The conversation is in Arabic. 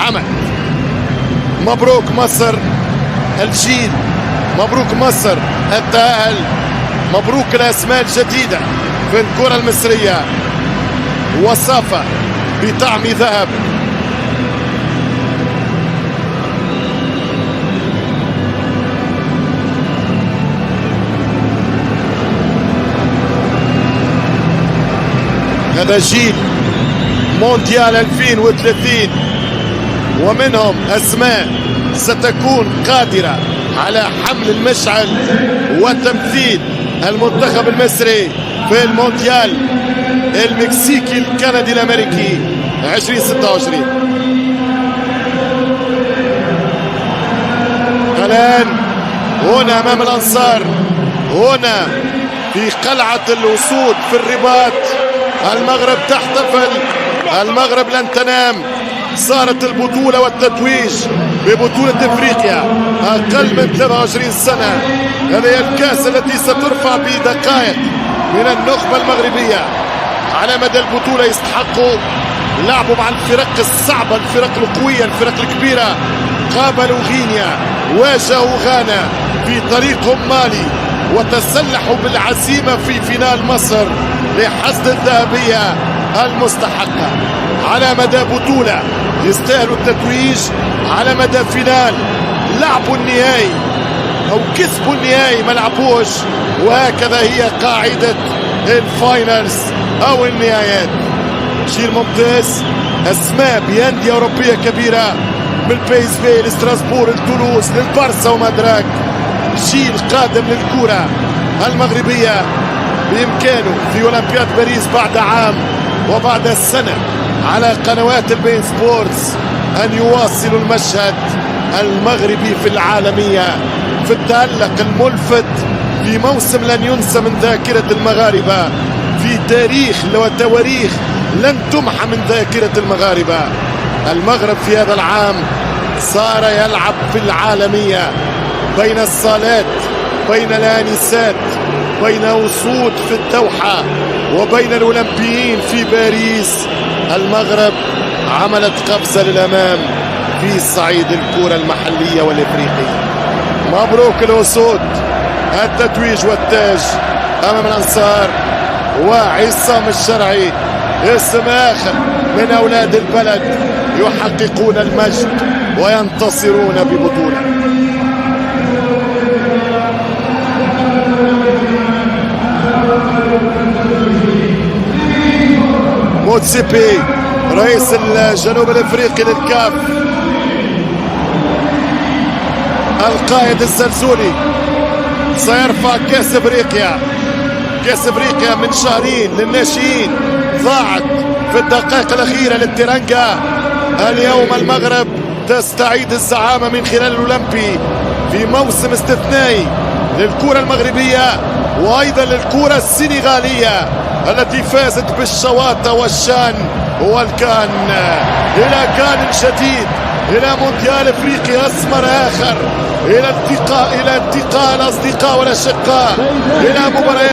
حمد. مبروك مصر الجيل، مبروك مصر التأهل، مبروك الأسماء الجديدة في الكرة المصرية. وصافة بطعم ذهب. هذا جيل مونديال 2030 ومنهم أسماء ستكون قادرة على حمل المشعل وتمثيل المنتخب المصري في المونديال المكسيكي الكندي الأمريكي 2026. الآن هنا أمام الأنصار، هنا في قلعة الأسود في الرباط، المغرب تحتفل، المغرب لن تنام. صارت البطولة والتتويج ببطولة افريقيا اقل من 23 سنة. هذه هي الكاس التي سترفع بدقائق من النخبة المغربية. على مدى البطولة يستحقوا لعبوا مع الفرق الصعبة، الفرق القوية، الفرق الكبيرة. قابلوا غينيا، واجهوا غانا في طريقهم مالي، وتسلحوا بالعزيمة في فينال مصر لحصد الذهبية المستحقة. على مدى بطولة يستاهلوا التتويج، على مدى فينال لعبوا النهائي أو كسبوا النهائي ما لعبوش. وهكذا هي قاعدة الفاينلز أو النهايات. جيل ممتاز، أسماء بأندية أوروبية كبيرة، من بي اس في لستراسبور لتولوز للبارسا وما أدراك. جيل قادم للكرة المغربية، بإمكانه في أولمبياد باريس بعد عام وبعد سنة على قنوات البين سبورتس أن يواصلوا المشهد المغربي في العالمية، في التألق الملفت في موسم لن ينسى من ذاكرة المغاربة، في تاريخ وتواريخ لن تمحى من ذاكرة المغاربة. المغرب في هذا العام صار يلعب في العالمية، بين الصالات، بين الآنسات، بين أسود في الدوحة وبين الأولمبيين في باريس. المغرب عملت قفزة للأمام في صعيد الكرة المحلية والإفريقية. مبروك الأسود، التتويج والتاج أمام الأنصار وعصام الشرعي، اسم آخر من أولاد البلد يحققون المجد وينتصرون ببطولة. موتسيبي رئيس الجنوب الافريقي للكاف، القائد الزلزولي، سيرفع كاس افريقيا. كاس افريقيا من شهرين للناشئين ضاعت في الدقائق الاخيره للتيرانجا. اليوم المغرب تستعيد الزعامه من خلال الاولمبي في موسم استثنائي للكره المغربيه وايضا للكره السنغاليه التي فازت بالشواطئ والشان والكان. الى كان جديد، الى مونديال افريقيا اسمر اخر، الى التقاء الاصدقاء والاشقاء، الى مباريات